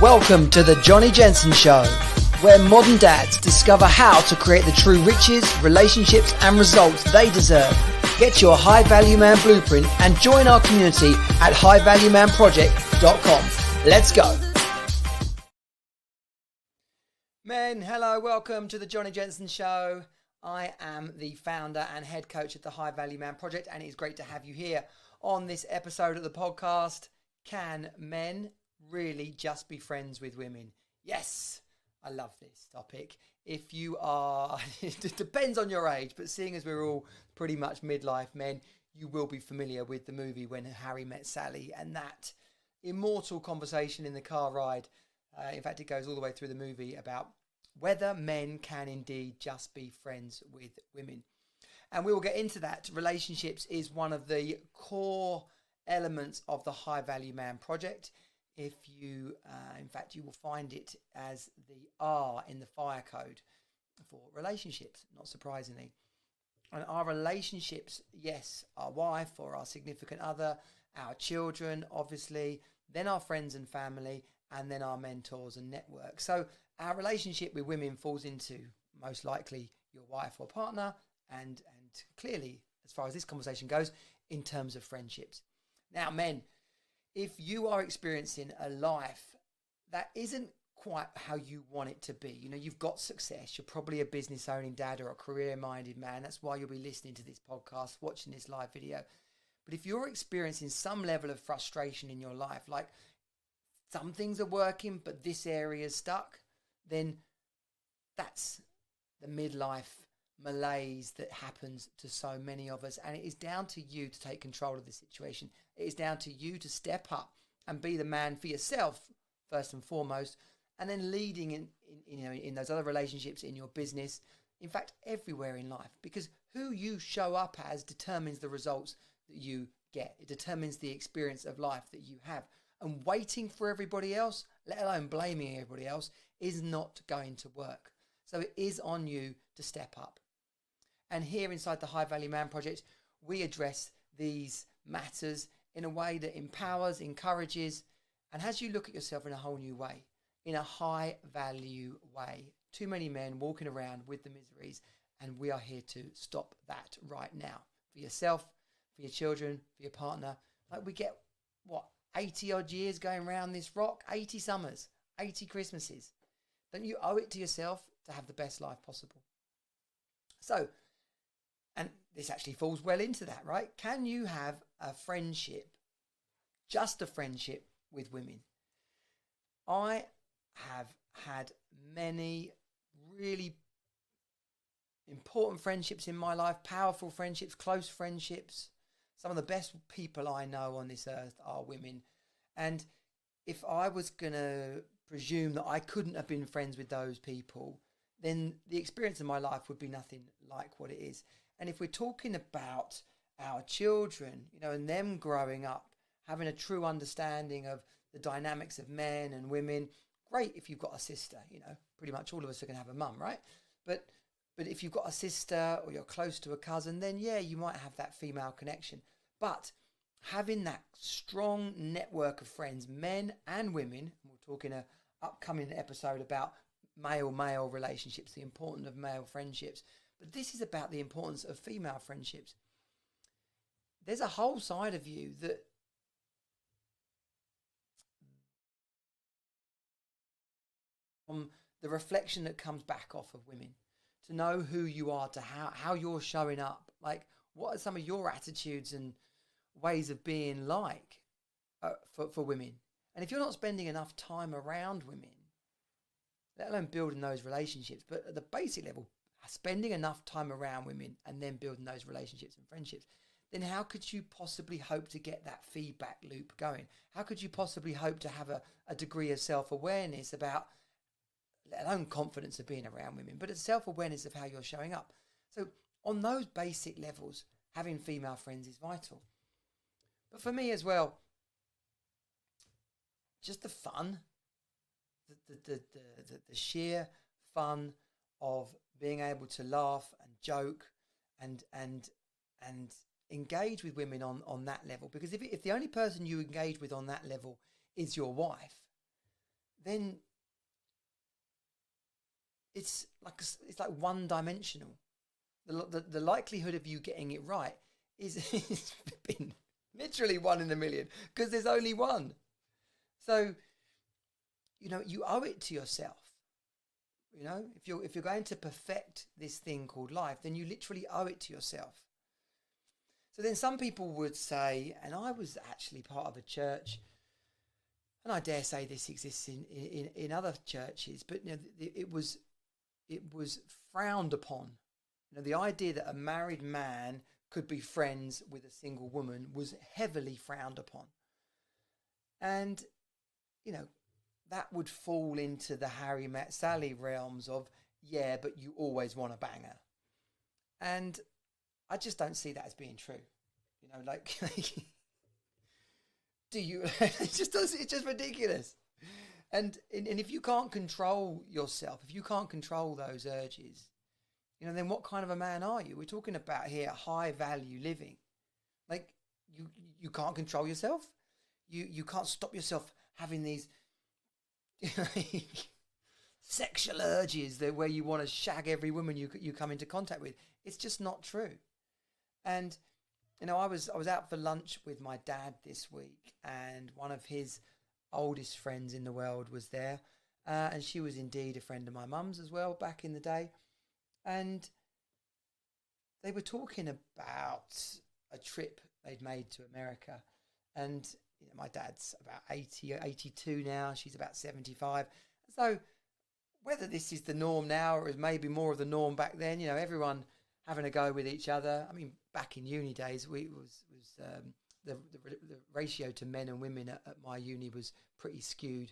Welcome to the Johnny Jensen Show, where modern dads discover how to create the true riches, relationships and results they deserve. Get your High Value Man blueprint and join our community at highvaluemanproject.com. Let's go. Men, hello, welcome to the Johnny Jensen Show. I am the founder and head coach at the High Value Man Project, and it's great to have you here on this episode of the podcast. Can men really just be friends with women? Yes, I love this topic. If you are, it depends on your age, but seeing as we're all pretty much midlife men, you will be familiar with the movie When Harry Met Sally and that immortal conversation in the car ride. In fact, it goes all the way through the movie about whether men can indeed just be friends with women. And we will get into that. Relationships is one of the core elements of the High Value Man Project. If you, in fact, you will find it as the R in the fire code for relationships, not surprisingly. And our relationships, yes, our wife or our significant other, our children, obviously, then our friends and family, and then our mentors and network. So our relationship with women falls into most likely your wife or partner, and clearly, as far as this conversation goes, in terms of friendships. Now, men, if you are experiencing a life that isn't quite how you want it to be, you know, you've got success, you're probably a business owning dad or a career minded man. That's why you'll be listening to this podcast, watching this live video. But if you're experiencing some level of frustration in your life, like some things are working, but this area is stuck, then that's the midlife malaise that happens to so many of us. And it is down to you to take control of the situation. It is down to you to step up and be the man for yourself, first and foremost, and then leading in those other relationships, in your business, in fact, everywhere in life. Because who you show up as determines the results that you get. It determines the experience of life that you have. And waiting for everybody else, let alone blaming everybody else, is not going to work. So it is on you to step up. And here inside the High Value Man Project, we address these matters in a way that empowers, encourages, and has you look at yourself in a whole new way, in a high value way. Too many men walking around with the miseries, and we are here to stop that right now. For yourself, for your children, for your partner. Like we get, 80 odd years going around this rock, 80 summers, 80 Christmases. Don't you owe it to yourself to have the best life possible? So, and this actually falls well into that, right? Can you have a friendship, just a friendship with women? I have had many really important friendships in my life, powerful friendships, close friendships. Some of the best people I know on this earth are women. And if I was going to presume that I couldn't have been friends with those people, then the experience of my life would be nothing like what it is. And if we're talking about our children, you know, and them growing up, having a true understanding of the dynamics of men and women, great if you've got a sister, you know, pretty much all of us are going to have a mum, right? But if you've got a sister or you're close to a cousin, then yeah, you might have that female connection. But having that strong network of friends, men and women, we'll talk in an upcoming episode about male-male relationships, the importance of male friendships. But this is about the importance of female friendships. There's a whole side of you that the reflection that comes back off of women, to know who you are, to how you're showing up. Like, what are some of your attitudes and ways of being like for women? And if you're not spending enough time around women, let alone building those relationships, but at the basic level, spending enough time around women and then building those relationships and friendships, then how could you possibly hope to get that feedback loop going? How could you possibly hope to have a degree of self-awareness about, let alone confidence of being around women, but a self-awareness of how you're showing up? So on those basic levels, having female friends is vital. But for me as well, just the fun, the sheer fun of being able to laugh and joke and engage with women on that level. Because if the only person you engage with on that level is your wife, then it's like one dimensional. The likelihood of you getting it right is been literally 1 in a million, because there's only one. So, you owe it to yourself. If you're going to perfect this thing called life, then you literally owe it to yourself. So then some people would say, and I was actually part of a church, and I dare say this exists in other churches, but it was frowned upon. The idea that a married man could be friends with a single woman was heavily frowned upon. And, that would fall into the Harry Met Sally realms of, yeah, but you always want a banger. And I just don't see that as being true. Do you? It's just ridiculous. And if you can't control yourself, if you can't control those urges, then what kind of a man are you? We're talking about here high value living. Like, you can't control yourself. You can't stop yourself having these sexual urges where you want to shag every woman you come into contact with. It's just not true. And I was out for lunch with my dad this week, and one of his oldest friends in the world was there, and she was indeed a friend of my mum's as well back in the day. And they were talking about a trip they'd made to America. And my dad's about 82 now. She's about 75. So whether this is the norm now or is maybe more of the norm back then, everyone having a go with each other. I mean, back in uni days, the ratio to men and women at my uni was pretty skewed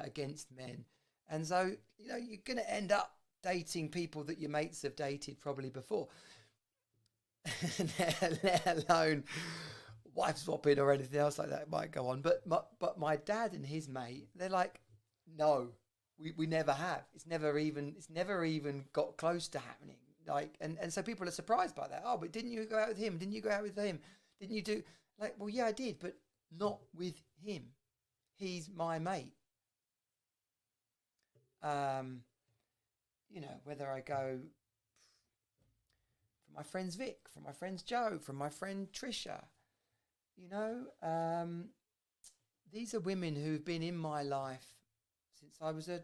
against men. And so, you're going to end up dating people that your mates have dated probably before, let alone wife swapping or anything else like that might go on. But my dad and his mate, they're like, no, we never have. It's never even got close to happening. Like, and so people are surprised by that. Oh, but didn't you go out with him? Didn't you go out with him? Didn't you do like? Well, yeah, I did, but not with him. He's my mate. Whether I go from my friends Vic, from my friends Joe, from my friend Trisha, these are women who've been in my life since I was a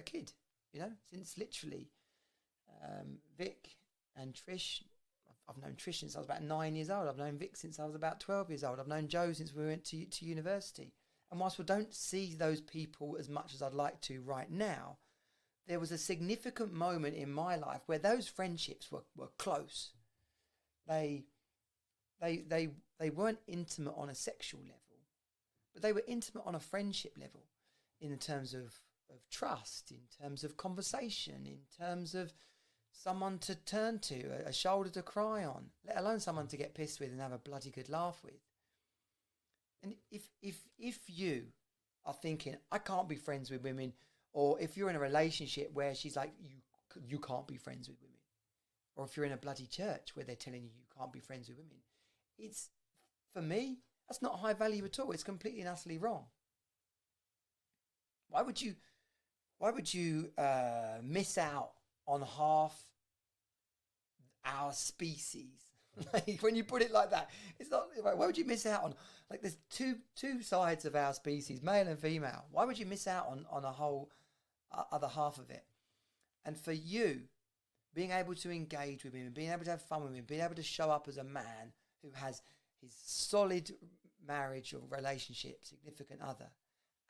kid, since literally Vic and Trish. I've known Trish since I was about 9 years old. I've known Vic since I was about 12 years old. I've known Joe since we went to university. And whilst we don't see those people as much as I'd like to right now, there was a significant moment in my life where those friendships were close. They weren't intimate on a sexual level, but they were intimate on a friendship level, in terms of trust, in terms of conversation, in terms of someone to turn to, a shoulder to cry on, let alone someone to get pissed with and have a bloody good laugh with. And if you are thinking, I can't be friends with women, or if you're in a relationship where she's like, you can't be friends with women, or if you're in a bloody church where they're telling you can't be friends with women, it's, for me, that's not high value at all. It's completely and utterly wrong. Why would you miss out on half our species? Like, when you put it like that, it's not. Why would you miss out on, like, there's two sides of our species, male and female. Why would you miss out on a whole other half of it? And for you, being able to engage with women, being able to have fun with women, being able to show up as a man who has his solid marriage or relationship, significant other,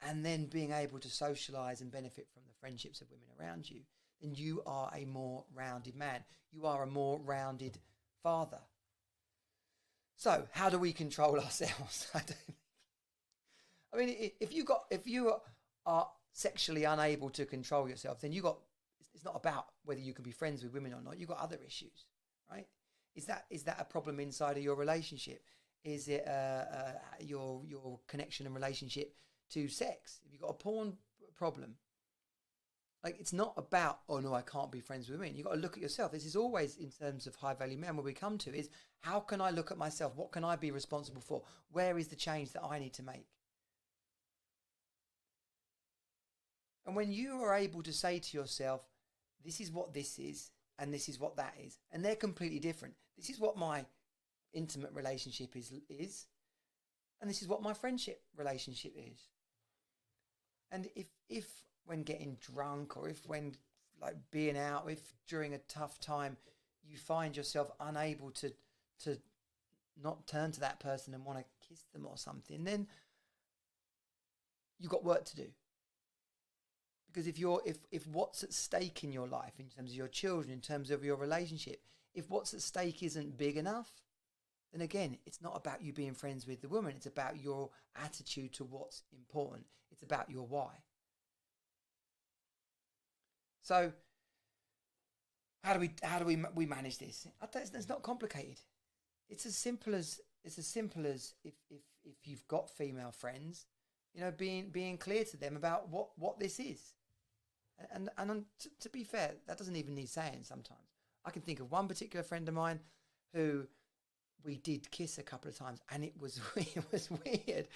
and then being able to socialise and benefit from the friendships of women around you, then you are a more rounded man. You are a more rounded father. So, how do we control ourselves? I mean, if you are sexually unable to control yourself, then it's not about whether you can be friends with women or not. You've got other issues, right? Is that a problem inside of your relationship? Is it your connection and relationship to sex? Have you got a porn problem? Like, it's not about, oh no, I can't be friends with women. You've got to look at yourself. This is always, in terms of high value men, where we come to is, how can I look at myself? What can I be responsible for? Where is the change that I need to make? And when you are able to say to yourself, this is what this is, and this is what that is, and they're completely different. This is what my intimate relationship is, and this is what my friendship relationship is. And if when getting drunk, or if when like being out, if during a tough time you find yourself unable to not turn to that person and want to kiss them or something, then you've got work to do. Because if what's at stake in your life, in terms of your children, in terms of your relationship, if what's at stake isn't big enough, then again, it's not about you being friends with the woman. It's about your attitude to what's important. It's about your why. So how do we manage this? It's not complicated. It's as simple as if you've got female friends, being clear to them about what this is. And to be fair, that doesn't even need saying sometimes. I can think of one particular friend of mine who we did kiss a couple of times, and it was weird.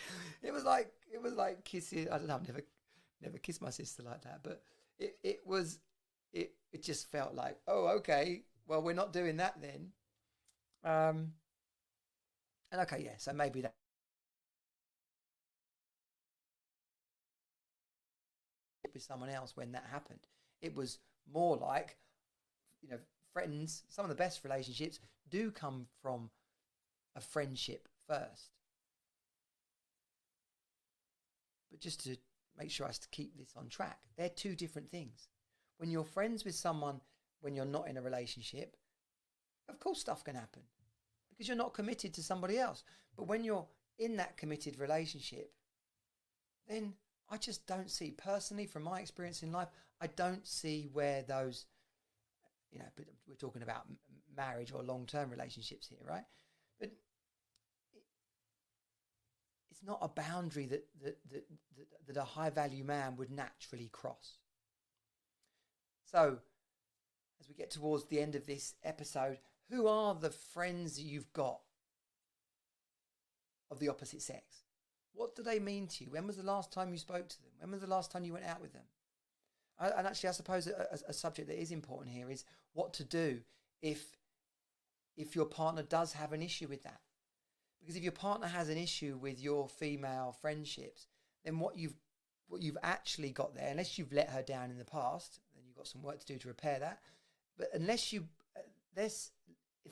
It was like kissing. I don't know. I've never kissed my sister like that, but it just felt like, oh, okay, well, we're not doing that then. And okay, yeah, so maybe that with someone else when that happened. It was more like, friends. Some of the best relationships do come from a friendship first. But just to make sure I keep this on track, they're two different things. When you're friends with someone, when you're not in a relationship, of course stuff can happen because you're not committed to somebody else. But when you're in that committed relationship, then I just don't see, personally, from my experience in life, I don't see where those, but we're talking about marriage or long-term relationships here, right? But it's not a boundary that a high-value man would naturally cross. So, as we get towards the end of this episode, who are the friends you've got of the opposite sex? What do they mean to you? When was the last time you spoke to them? When was the last time you went out with them? And actually, I suppose a subject that is important here is what to do if your partner does have an issue with that. Because if your partner has an issue with your female friendships, then what you've actually got there, unless you've let her down in the past, then you've got some work to do to repair that. But if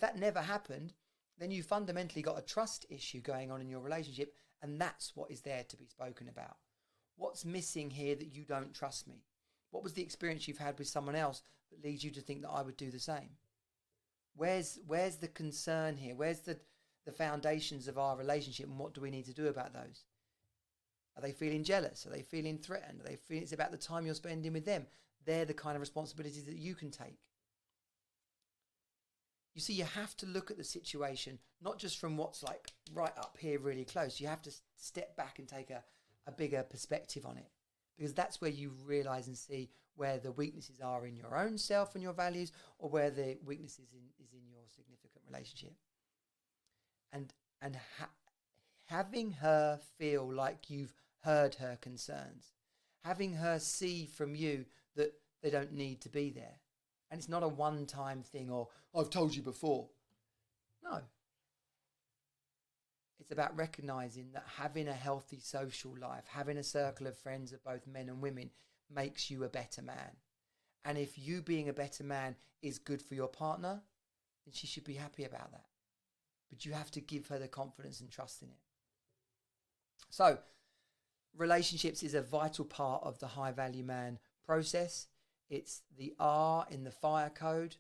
that never happened, then you fundamentally got a trust issue going on in your relationship, and that's what is there to be spoken about. What's missing here that you don't trust me? What was the experience you've had with someone else that leads you to think that I would do the same? Where's the concern here? Where's the foundations of our relationship, and what do we need to do about those? Are they feeling jealous? Are they feeling threatened? Are they feeling it's about the time you're spending with them? They're the kind of responsibilities that you can take. You see, you have to look at the situation, not just from what's like right up here really close. You have to step back and take a bigger perspective on it, because that's where you realise and see where the weaknesses are in your own self and your values, or where the weaknesses is in your significant relationship. And having her feel like you've heard her concerns, having her see from you that they don't need to be there. And it's not a one-time thing or, I've told you before. No. It's about recognising that having a healthy social life, having a circle of friends of both men and women, makes you a better man. And if you being a better man is good for your partner, then she should be happy about that. But you have to give her the confidence and trust in it. So, relationships is a vital part of the high value man process. It's the R in the fire code,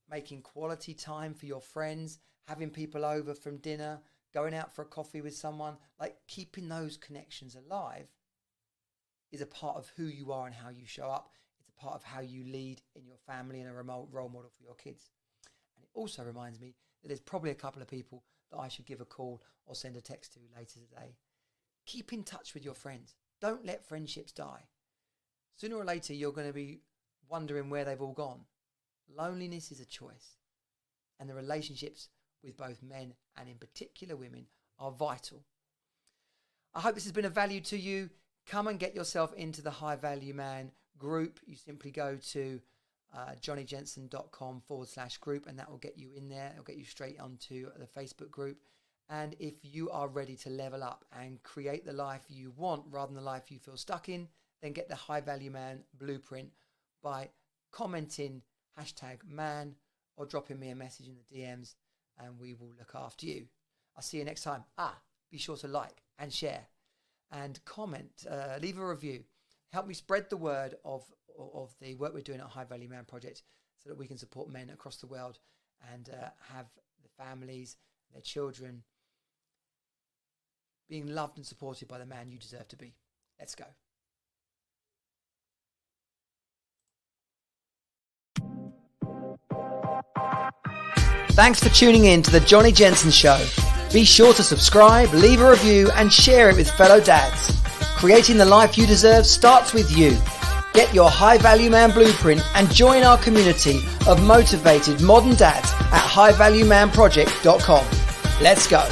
making quality time for your friends, having people over from dinner, going out for a coffee with someone, like keeping those connections alive is a part of who you are and how you show up. It's a part of how you lead in your family and a remote role model for your kids. And it also reminds me that there's probably a couple of people that I should give a call or send a text to later today. Keep in touch with your friends. Don't let friendships die. Sooner or later, you're going to be wondering where they've all gone. Loneliness is a choice. And the relationships with both men and in particular women are vital. I hope this has been of value to you. come and get yourself into the High Value Man group. You simply go to johnnyjensen.com/group, and that will get you in there. It'll get you straight onto the Facebook group. And if you are ready to level up and create the life you want rather than the life you feel stuck in, then get the High Value Man blueprint by commenting #man or dropping me a message in the DMs, and we will look after you. I'll see you next time. Be sure to like and share and comment, leave a review. Help me spread the word of the work we're doing at High Value Man Project so that we can support men across the world and have the families, their children being loved and supported by the man you deserve to be. Let's go. Thanks for tuning in to the Johnny Jensen Show. Be sure to subscribe, leave a review, and share it with fellow dads. Creating the life you deserve starts with you. Get your High Value Man blueprint and join our community of motivated modern dads at highvaluemanproject.com. Let's go.